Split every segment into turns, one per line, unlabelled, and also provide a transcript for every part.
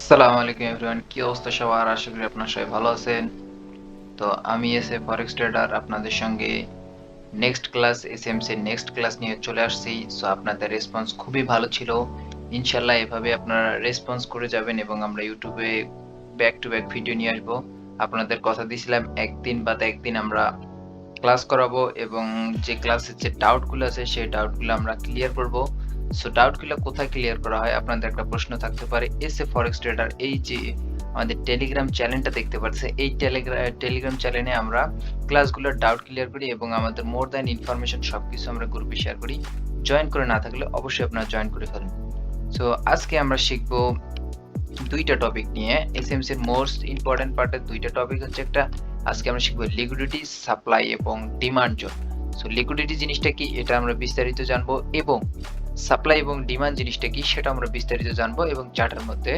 আসসালামু আলাইকুম এভরিওয়ান, কি অবস্থা সবার? আশা করি আপনারা সবাই ভালো আছেন। তো আমি এসে ফরেক্স ট্রেডার আপনাদের সঙ্গে next class SMC next class নিয়ে চলে আসছি। সো আপনাদের রেসপন্স খুবই ভালো ছিল। ইনশাল্লাহ এভাবে আপনারা রেসপন্স করে যাবেন এবং আমরা ইউটিউবে ব্যাক টু ব্যাক ভিডিও নিয়ে আসবো। আপনাদের কথা দিয়েছিলাম একদিন বাদে একদিন আমরা ক্লাস করাবো এবং যে ক্লাসের যে ডাউটগুলো আছে সেই ডাউটগুলো আমরা ক্লিয়ার করব। সো ডাউটগুলো কোথায় ক্লিয়ার করা হয়? আপনাদের একটা প্রশ্ন থাকতে পারে, এসএ ফরেক্স ট্রেডার এই যে আমাদের টেলিগ্রাম চ্যানেলটা দেখতে পাচ্ছেন, এই টেলিগ্রাম চ্যানেলে আমরা ক্লাসগুলোর ডাউট ক্লিয়ার করি এবং আমাদের মোর দ্যান ইনফরমেশন সবকিছু আমরা গ্রুপে শেয়ার করি। জয়েন করে না থাকলে অবশ্যই আপনারা জয়েন করে ফেলুন। সো আজকে আমরা শিখবো দুইটা টপিক নিয়ে। এসএমসি এর মোস্ট ইম্পর্টেন্ট পার্টের দুইটা টপিক হচ্ছে, একটা আজকে আমরা শিখবো লিকুইডিটি, সাপ্লাই এবং ডিমান্ড জোন। সো লিকুইডিটি জিনিসটা কি এটা আমরা বিস্তারিত জানবো এবং সাপ্লাই এবং ডিমান্ড জিনিসটা কি সেটা আমরা বিস্তারিত জানবো এবং চার্টের মধ্যে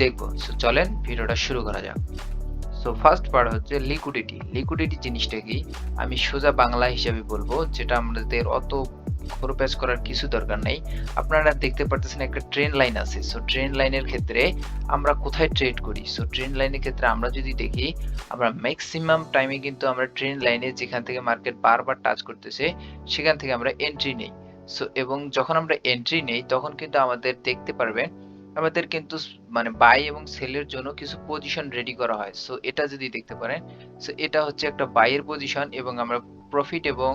দেখবো। সো চলেন ভিডিওটা শুরু করা যাক। সো ফার্স্ট পার্ট হচ্ছে লিকুইডিটি। লিকুইডিটি জিনিসটা কি আমি সোজা বাংলা হিসেবে বলবো, যেটা আমাদের অত খরচ করার কিছু দরকার নেই। আপনারা দেখতে পারতেছেন একটা ট্রেন লাইন আছে। সো ট্রেন লাইনের ক্ষেত্রে আমরা কোথায় ট্রেড করি? সো ট্রেন লাইনের ক্ষেত্রে আমরা যদি দেখি, আমরা ম্যাক্সিমাম টাইমে কিন্তু আমরা ট্রেন লাইনে যেখান থেকে মার্কেট বারবার টাচ করতেছে সেখান থেকে আমরা এন্ট্রি নেই। সো এবং যখন আমরা এন্ট্রি নেই তখন কিন্তু আমাদের দেখতে পারবেন আমাদের কিন্তু মানে বাই এবং সেলের জন্য কিছু পজিশন রেডি করা হয়। সো এটা যদি দেখতে পারেন, সো এটা হচ্ছে একটা বাইয়ের পজিশন এবং আমরা প্রফিট এবং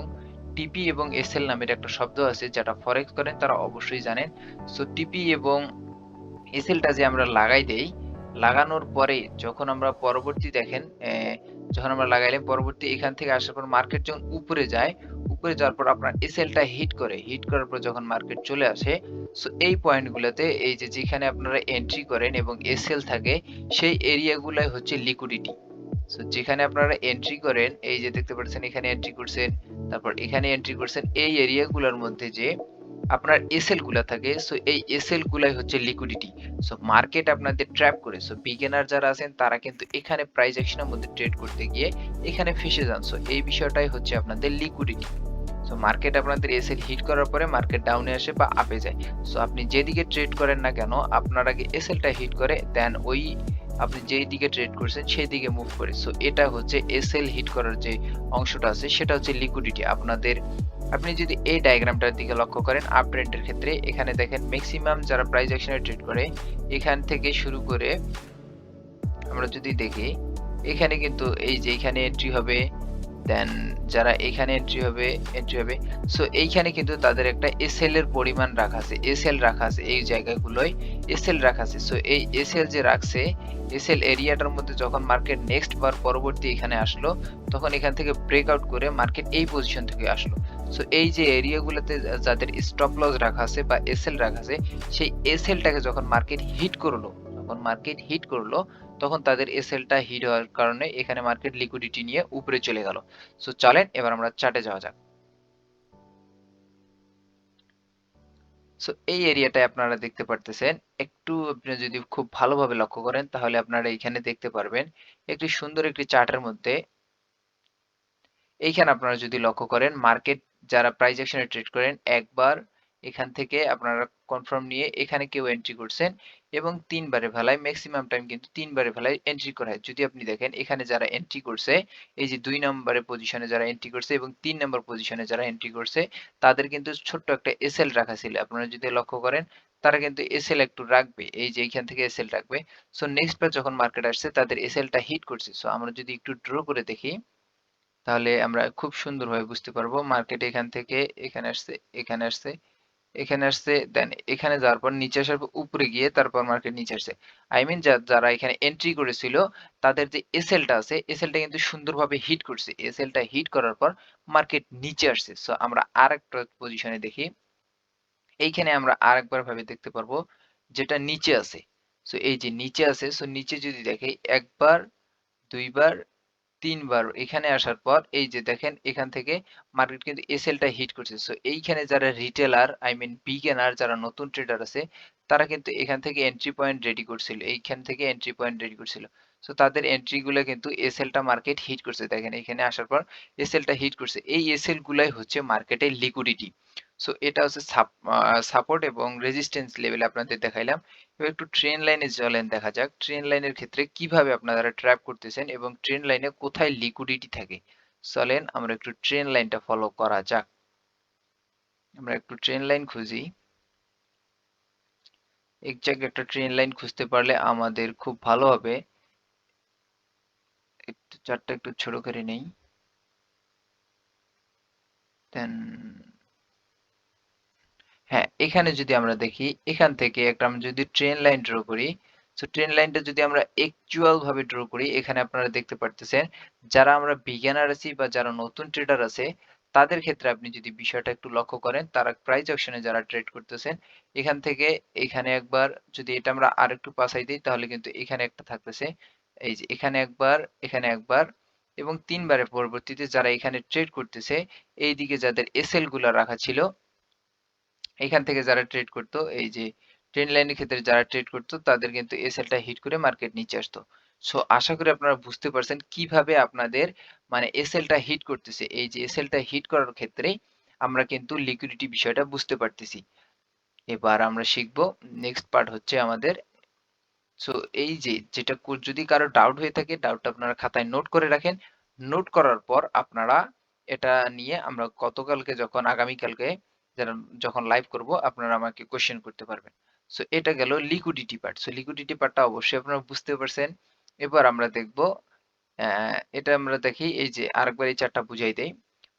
টিপি এবং এসএল নামের একটা শব্দ আছে, যেটা ফরেক্স করেন তারা অবশ্যই জানেন। সো টিপি এবং এসএলটা যে আমরা লাগাই দেই, লাগানোর পরে যখন আমরা পরবর্তী দেখেন যখন আমরা লাগাইলাম পরবর্তী এখান থেকে আসার পর মার্কেট যখন উপরে যায়, উপরে যাওয়ার পর আপনার এসএলটা হিট করে, হিট করার পর যখন মার্কেট চলে আসে, সো এই পয়েন্টগুলোতে এই যে যেখানে আপনারা এন্ট্রি করেন এবং এসএল থাকে সেই এরিয়াগুলাই হচ্ছে লিকুইডিটি। সো যেখানে আপনারা এন্ট্রি করেন, এই যে দেখতে পাচ্ছেন এখানে এন্ট্রি করছেন, তারপর এখানে এন্ট্রি করছেন, এই এরিয়াগুলোর মধ্যে যে আপনার এসএল গুলা থাকে, সো এই এসএল গুলাই হচ্ছে লিকুইডিটি। সো মার্কেট আপনাদের ট্র্যাপ করে, সো বিগিনার যারা আছেন তারা কিন্তু এখানে প্রাইস অ্যাকশনের মধ্যে ট্রেড করতে গিয়ে এখানে ফেসে যান। সো এই বিষয়টাই হচ্ছে আপনাদের লিকুইডিটি। সো মার্কেট আপনাদের এসএল হিট করার পরে মার্কেট ডাউনে আসে বা আপে যায়। সো আপনি যেদিকে ট্রেড করেন না কেন আপনার আগে এসএলটা হিট করে দেন ওই আপনি যেই দিকে ট্রেড করছেন সেই দিকে মুভ করে। সো এটা হচ্ছে এসএল হিট করার যে অংশটা আছে সেটা হচ্ছে লিকুইডিটি আপনাদের। আপনি যদি এই ডায়াগ্রামটার দিকে লক্ষ্য করেন আপ ট্রেন্ডের ক্ষেত্রে, এখানে দেখেন ম্যাক্সিমাম যারা প্রাইস অ্যাকশনে ট্রেড করে এখান থেকে শুরু করে আমরা যদি দেখি, এখানে কিন্তু এই যে এখানে এন্ট্রি হবে, দেন যারা এখানে এন্ট্রি হবে। সো এইখানে কিন্তু তাদের একটা এসএল এর পরিমাণ রাখা আছে, এসএল রাখা আছে, এই জায়গাগুলোয় এসএল রাখা আছে। সো এই এসএল যে রাখছে, এসএল এরিয়াটার মধ্যে যখন মার্কেট নেক্সট বার পরবর্তী এখানে আসলো তখন এখান থেকে ব্রেকআউট করে মার্কেট এই পজিশন থেকে আসলো। সো এই যে এরিয়াগুলোতে যাদের স্টপ লস রাখা আছে বা এসএল রাখা আছে, সেই এসএলটাকে যখন মার্কেট হিট করলো, তখন তাদের এসএলটা হিট হওয়ার কারণে এখানে মার্কেট লিকুইডিটি নিয়ে উপরে চলে গেল। সো চলেন এবার আমরা চার্টে যাওয়া যাক। সো এই এরিয়াটায় আপনারা দেখতে পারতেছেন, একটু আপনি যদি খুব ভালোভাবে লক্ষ্য করেন তাহলে আপনারা এখানে দেখতে পারবেন একটি সুন্দর একটি চার্টের মধ্যে। এইখানে আপনারা যদি লক্ষ্য করেন মার্কেট যারা প্রাইস অ্যাকশনে ট্রেড করেন একবার এখান থেকে আপনারা কনফার্ম নিয়ে এখানে কেউ এন্ট্রি করছেন এবং তিনবারে ভেলায় ম্যাক্সিমাম টাইম কিন্তু তিনবারে ভেলায় এন্ট্রি করা হয়। যদি আপনি দেখেন এখানে যারা এন্ট্রি করছে, এই যে ২ নম্বরের পজিশনে যারা এন্ট্রি করছে এবং ৩ নম্বর পজিশনে যারা এন্ট্রি করছে তাদের কিন্তু ছোট্ট একটা এসএল রাখা ছিল। আপনারা যদি লক্ষ্য করেন তারা কিন্তু এসএল একটু রাখবে, এই যে এইখান থেকে এসএল রাখবে। সো নেক্সট বার যখন মার্কেট আসছে তাদের এসএলটা হিট করছে। সো আমরা যদি একটু ড্র করে দেখি তাহলে আমরা খুব সুন্দরভাবে বুঝতে পারবো মার্কেট এখান থেকে এখানে আসছে, এখানে আসছে, এখানে আসছে, দেন এখানে যাওয়ার পর নিচে আসার পর উপরে গিয়ে তারপর মার্কেট নিচে আসছে। আই মিন যারা এখানে এন্ট্রি করেছিল তাদের যে এসএলটা আছে এসএলটা কিন্তু সুন্দরভাবে হিট করছে। এসএলটা হিট করার পর মার্কেট নিচে আসছে। সো আমরা আরেকটা পজিশনে দেখি, এইখানে আমরা আরেকবার ভাবে দেখতে পারবো যেটা নিচে আছে। সো এই যে নিচে আছে, সো নিচে যদি দেখি একবার, দুইবার, ৩ বার এখানে আসার পর এই যে দেখেন এখান থেকে মার্কেট কিন্তু এসএলটা হিট করছে। সো এইখানে যারা রিটেলার আই মিন বিগিনার যারা নতুন ট্রেডার আছে তারা কিন্তু এখান থেকে এন্ট্রি পয়েন্ট রেডি করছিল। এইখান থেকে এন্ট্রি পয়েন্ট রেডি করছিল। সো তাদের এন্ট্রি গুলো কিন্তু এসএলটা মার্কেট হিট করছে। দেখেন এখানে আসার পর এসএলটা হিট করছে। এই এসএল গুলাই হচ্ছে মার্কেটের লিকুইডিটি। সো এটা হচ্ছে সাপোর্ট এবং রেজিস্ট্যান্স লেভেল আপনাদের দেখাইলাম। এবার একটু ট্রেন্ড লাইনে চলেন দেখা যাক। ট্রেন্ড লাইনের ক্ষেত্রে কিভাবে আপনারা ট্র্যাপ করতেছেন এবং ট্রেন্ড লাইনে কোথায় লিকুইডিটি থাকে। চলেন আমরা একটু ট্রেন্ড লাইনটা ফলো করা যাক। আমরা একটু ট্রেন্ড লাইন খুঁজি। এক্সাক্ট একটা ট্রেন্ড লাইন খুঁজতে পারলে আমাদের খুব ভালো হবে। একটু চার্টটা একটু ছোট করে নেই। দেন হ্যাঁ, এখানে যদি আমরা দেখি, এখান থেকে একটা আমরা যদি ট্রেন লাইন ড্র করি, সো ট্রেন লাইনটা যদি আমরা অ্যাকচুয়াল ভাবে ড্র করি, এখানে আপনারা দেখতে পারতেছেন যারা আমরা বিগিনার আছি বা যারা নতুন ট্রেডার আছে তাদের ক্ষেত্রে আপনি যদি বিষয়টা একটু লক্ষ্য করেন, তারা প্রাইস অকশনে যারা ট্রেড করতেছেন, এখান থেকে এখানে একবার, যদি এটা আমরা আরেকটু পাছাই দিই তাহলে কিন্তু এখানে একটা থাকতেছে, এই যে এখানে একবার এবং তিনবারের পরবর্তীতে যারা এখানে ট্রেড করতেছে, এইদিকে যাদের এসএল গুলা রাখা ছিল, এখান থেকে যারা ট্রেড করতো, এই যে ট্রেন্ড লাইনের ক্ষেত্রে যারা ট্রেড করতো তাদের কিন্তু এসএলটা হিট করে মার্কেট নিচে আসতো। সো আশা করি আপনারা বুঝতে পারছেন কিভাবে আপনাদের মানে এসএলটা হিট করতেছে। এই যে এসএলটা হিট করার ক্ষেত্রে আমরা কিন্তু লিকুইডিটি বিষয়টা বুঝতে পারতেছি। এবার আমরা শিখবো, নেক্সট পার্ট হচ্ছে আমাদের, সো এই যে যেটা যদি কারো ডাউট হয়ে থাকে, ডাউটটা আপনারা খাতায় নোট করে রাখেন। নোট করার পর আপনারা এটা নিয়ে আমরা গতকালকে যখন আগামীকালকে যারা যখন লাইভ করব আপনারা আমাকে কোশ্চেন করতে পারবেন। সো এটা গেল লিকুইডিটি পার্ট। সো লিকুইডিটি পার্টটা অবশ্যই আপনারা বুঝতে পারছেন। এবার আমরা দেখব, এটা আমরা দেখি, এই যে আরেকবার এই চার্টটা বুঝাই দেই।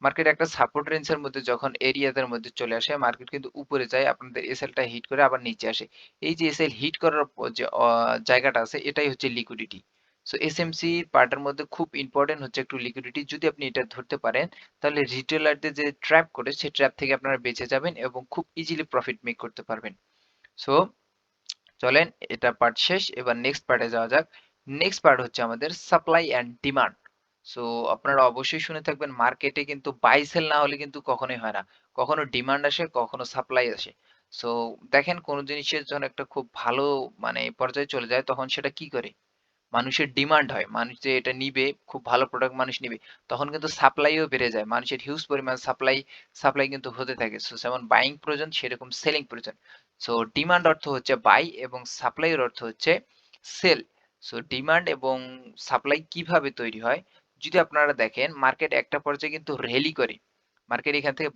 মার্কেট একটা সাপোর্ট রেঞ্জের মধ্যে যখন এরিয়াদের মধ্যে চলে আসে, মার্কেট কিন্তু উপরে যায়, আপনাদের এসএলটা হিট করে আবার নিচে আসে। এই যে এসএল হিট করার যে জায়গাটা আছে, এটাই হচ্ছে লিকুইডিটি। সো এসএমসি পার্টের মধ্যে খুব ইম্পর্টেন্ট হচ্ছে একটু লিকুইডিটি। যদি আপনি এটা ধরতে পারেন তাহলে রিটেলারদের যে ট্র্যাপ করে সেই ট্র্যাপ থেকে আপনারা বেঁচে যাবেন এবং খুব ইজিলি প্রফিট মেক করতে পারবেন। সো চলেন, এটা পার্ট শেষ, এবার নেক্সট পার্টে যাওয়া যাক। নেক্সট পার্ট হচ্ছে আমাদের সাপ্লাই অ্যান্ড ডিমান্ড। সো আপনারা অবশ্যই শুনে থাকবেন, মার্কেটে কিন্তু বাই সেল না হলে কিন্তু কখনোই হয় না। কখনো ডিমান্ড আসে, কখনো সাপ্লাই আসে। সো দেখেন, কোন জিনিসের যখন একটা খুব ভালো মানে পর্যায়ে চলে যায় তখন সেটা কি করে, মানুষের ডিমান্ড হয়, মানুষ যে এটা নিবে, খুব ভালো প্রোডাক্ট মানুষ নিবে, তখন কিন্তু সাপ্লাইও বেড়ে যায়, মানুষের হিউজ পরিমাণ সাপ্লাই কিন্তু হতে থাকে। সো যেমন বাইং প্রয়োজন সেরকম সেলিং প্রয়োজন। সো ডিমান্ড অর্থ হচ্ছে বাই এবং সাপ্লাই এর অর্থ হচ্ছে সেল। সো ডিমান্ড এবং সাপ্লাই কিভাবে তৈরি হয়, যদি আপনারা দেখেন মার্কেট একটা পর্যায়ে কিন্তু র্যালি করে, মার্কেট এখান থেকে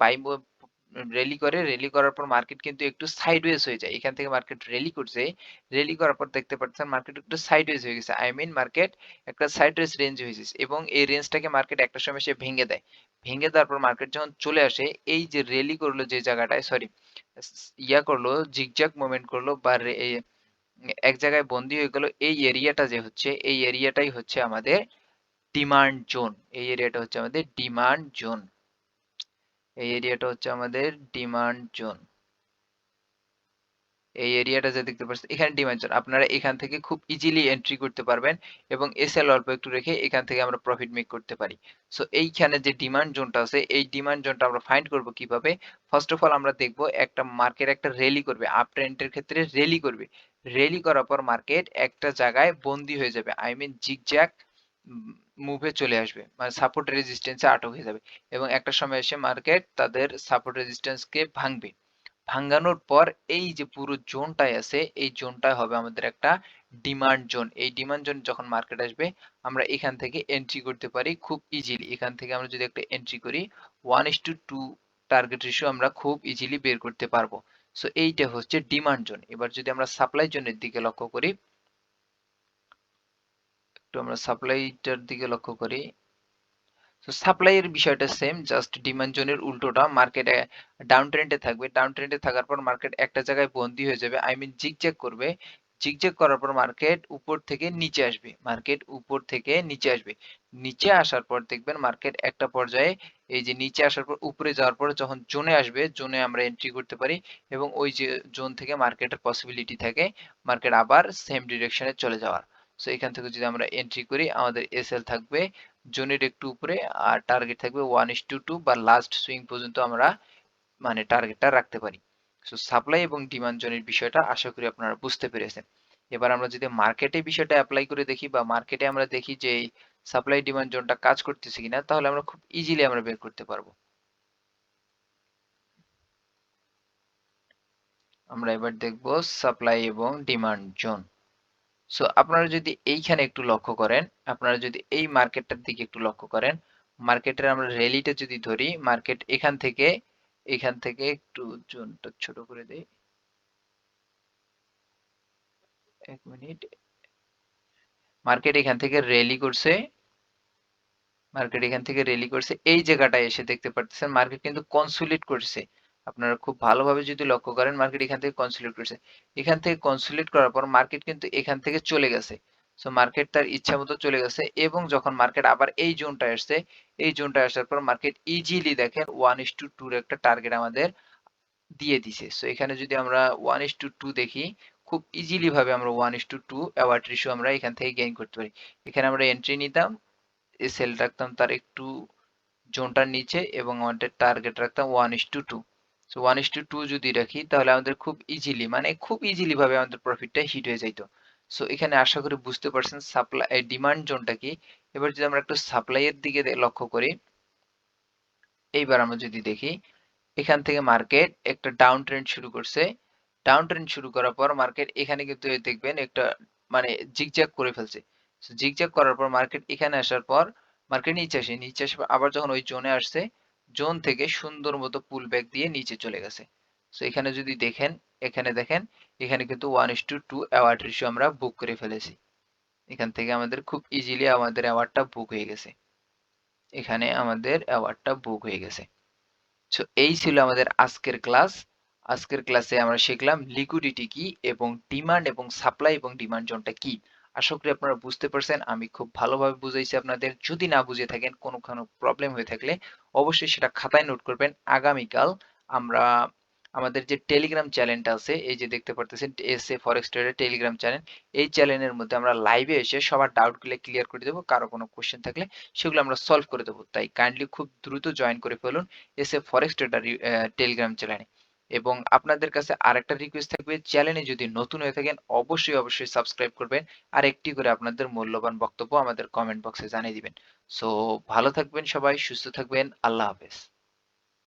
র্যালি করার পর মার্কেট কিন্তু একটু সাইডওয়েজ হয়ে যায়। এখান থেকে মার্কেট র্যালি করছে, র্যালি করার পর দেখতে পাচ্ছেন মার্কেট একটু সাইডওয়েজ হয়ে গেছে, আই মিন মার্কেট একটা সাইডওয়েজ রেঞ্জ হয়েছে এবং এই রেঞ্জটাকে মার্কেট একটা সময় সে ভেঙে দেয়। ভেঙে দেওয়ার পর মার্কেট যখন চলে আসে, এই যে র্যালি করলো যে জায়গাটায়, সরি ইয়া করলো, জিগজ্যাগ মুভমেন্ট করলো বা এক জায়গায় বন্দি হয়ে গেল, এই এরিয়াটা যে হচ্ছে, এই এরিয়াটাই হচ্ছে আমাদের ডিমান্ড জোন। এই এরিয়াটা হচ্ছে আমাদের ডিমান্ড জোন। এই এরিয়াটা হচ্ছে আমাদের ডিমান্ড জোন। এই এরিয়াটা যে দেখতে পাচ্ছেন এখানে ডিমান্ড জোন, আপনারা এখান থেকে খুব ইজিলি এন্ট্রি করতে পারবেন এবং এসএল অল্প একটু রেখে এখান থেকে আমরা প্রফিট মেক করতে পারি। সো এইখানে যে ডিমান্ড জোনটা আছে, এই ডিমান্ড জোনটা আমরা ফাইন্ড করব কিভাবে। ফার্স্ট অফ অল আমরা দেখব, একটা মার্কেট একটা র্যালি করবে, আপ ট্রেন্ডের ক্ষেত্রে র্যালি করবে, র্যালি করার পর মার্কেট একটা জায়গায় বন্দি হয়ে যাবে, আই মিন জিগজ্যাগ মুভে চলে আসবে, মানে সাপোর্ট রেজিস্ট্যান্সে আটক হয়ে যাবে এবং একটা সময় এসে মার্কেট তাদের সাপোর্ট রেজিস্ট্যান্সকে ভাঙবে। ভাঙানোর পর এই যে পুরো জোনটাই আছে, এই জোনটাই হবে আমাদের একটা ডিমান্ড জোন। এই ডিমান্ড জোন যখন মার্কেট আসবে, আমরা এখান থেকে এন্ট্রি করতে পারি খুব ইজিলি। এখান থেকে আমরা যদি একটা এন্ট্রি করি, 1:2 টার্গেট রেশিও আমরা খুব ইজিলি বের করতে পারবো। সো এইটা হচ্ছে ডিমান্ড জোন। এবার যদি আমরা সাপ্লাই জোনের দিকে লক্ষ্য করি, একটু আমরা সাপ্লাইটার দিকে লক্ষ্য করি। তো সাপ্লাই এর বিষয়টা সেম, জাস্ট ডিমান্ড জোনের উল্টোটা, মার্কেটে ডাউন ট্রেন্ডে থাকবে, ডাউন ট্রেন্ডে থাকার পর মার্কেট একটা জায়গায় বন্দি হয়ে যাবে, আই মিন জিগজ্যাগ করবে, জিগজ্যাগ করার পর মার্কেট উপর থেকে নিচে আসবে, মার্কেট উপর থেকে নিচে আসবে, নিচে আসার পর দেখবেন মার্কেট একটা পর্যায়ে, এই যে নিচে আসার পর উপরে যাওয়ার পর যখন জোনে আসবে, জোনে আমরা এন্ট্রি করতে পারি এবং ওই যে জোন থেকে মার্কেটের পসিবিলিটি থাকে মার্কেট আবার সেম ডিরেকশনে চলে যাওয়ার। সো এখান থেকে যদি আমরা এন্ট্রি করি, আমাদের এসএল থাকবে জোনের একটু উপরে আর টার্গেট থাকবে 1:2 বা লাস্ট সুইং পর্যন্ত আমরা মানে টার্গেটটা রাখতে পারি। সো সাপ্লাই এবং ডিমান্ড জোনের বিষয়টা আশা করি আপনারা বুঝতে পেরেছেন। এবার আমরা যদি মার্কেটে বিষয়টা অ্যাপ্লাই করে দেখি বা মার্কেটে আমরা দেখি যে এই সাপ্লাই ডিমান্ড জোনটা কাজ করতেছে কিনা, তাহলে আমরা খুব ইজিলি আমরা বের করতে পারবো। আমরা এবার দেখব সাপ্লাই এবং ডিমান্ড জোন। সো আপনারা যদি এইখানে একটু লক্ষ্য করেন, আপনারা যদি এই মার্কেটটার দিকে একটু লক্ষ্য করেন, মার্কেটের আমরা র্যালিটা যদি ধরি, মার্কেট এখান থেকে একটু জোনটা ছোট করে দেই, 1 মিনিট। মার্কেট এখান থেকে র্যালি করছে, মার্কেট এখান থেকে র্যালি করছে, এই জায়গাটায় এসে দেখতে পারতেছেন মার্কেট কিন্তু কনসোলিডেট করছে। আপনারা খুব ভালোভাবে যদি লক্ষ্য করেন, মার্কেট এখান থেকে কনসোলিডেট করছে। এখান থেকে কনসোলিডেট করার পর মার্কেট কিন্তু এখান থেকে চলে গেছে। সো মার্কেট তার ইচ্ছা মতো চলে গেছে, এবং যখন মার্কেট আবার এই জোনটায় আসছে, এই জোনটায় আসার পর মার্কেট ইজিলি দেখেন 1:2 এর একটা টার্গেট আমাদের দিয়ে দিছে। সো এখানে যদি আমরা 1:2 দেখি, খুব ইজিলি ভাবে আমরা 1:2 অ্যাওয়ার্ড রেশিও আমরা এখান থেকে গেইন করতে পারি। এখানে আমরা এন্ট্রি নিতাম, এই সেল রাখতাম তার একটু জোনটার নিচে, এবং আমাদের টার্গেট রাখতাম 1:2। সো 1:2 যদি রাখি, তাহলে আমাদের খুব ইজিলি, মানে খুব ইজিলি ভাবে আমাদের প্রফিটটা হিট হয়ে যাইতো। সো এখানে আশা করি বুঝতে পারছেন সাপ্লাই ডিমান্ড জোনটা কি। এবার যদি আমরা একটু সাপ্লাই এর দিকে লক্ষ্য করি, এইবার আমরা যদি দেখি, এখান থেকে মার্কেট একটা ডাউন ট্রেন্ড শুরু করছে। ডাউন ট্রেন্ড শুরু করার পর মার্কেট এখানে কিন্তু দেখবেন একটা মানে জিগজ্যাগ করে ফেলছে। জিগজ্যাগ করার পর মার্কেট এখানে আসার পর মার্কেট নিচে আসে আবার যখন ওই জোনে আসছে, জোন থেকে সুন্দর মতো পুল ব্যাক দিয়ে নিচে চলে গেছে। সো এখানে যদি দেখেন, এখানে দেখেন, এখানে কিন্তু 1:2 অ্যাওয়ার্ড রেশিও আমরা বুক করে ফেলেছি। এখান থেকে আমাদের খুব ইজিলি আমাদের অ্যাওয়ার্ডটা বুক হয়ে গেছে। এখানে আমাদের অ্যাওয়ার্ডটা বুক হয়ে গেছে। সো এই ছিল আমাদের আজকের ক্লাস। আজকের ক্লাসে আমরা শিখলাম লিকুইডিটি কি, এবং ডিমান্ড এবং সাপ্লাই এবং ডিমান্ড জোনটা কি। আশা করি আপনারা বুঝতে পারছেন, আমি খুব ভালোভাবে বুঝাইছি আপনাদের। যদি না বুঝে থাকেন, কোনো প্রবলেম হয়ে থাকলে অবশ্যই সেটা খাতায় নোট করবেন। আগামীকাল আমরা আমাদের যে টেলিগ্রাম চ্যানেলটা আছে, এই যে দেখতে পারতেছেন এসএ ফরেক্স ট্রেডার টেলিগ্রাম চ্যানেল, এই চ্যানেলের মধ্যে আমরা লাইভে এসে সবার ডাউটগুলো ক্লিয়ার করে দেবো। কারো কোনো কোশ্চেন থাকলে সেগুলো আমরা সলভ করে দেবো। তাই কাইন্ডলি খুব দ্রুত জয়েন করে ফেলুন এসএ ফরেক্স ট্রেডার টেলিগ্রাম চ্যানেলে। এবং আপনাদের কাছে আরেকটা রিকোয়েস্ট থাকবে, চ্যানেলে যদি নতুন হয়ে থাকেন অবশ্যই সাবস্ক্রাইব করবেন, আর একটি করে আপনাদের মূল্যবান বক্তব্য আমাদের কমেন্ট বক্সে জানিয়ে দিবেন। সো ভালো থাকবেন সবাই, সুস্থ থাকবেন, আল্লাহ হাফেজ।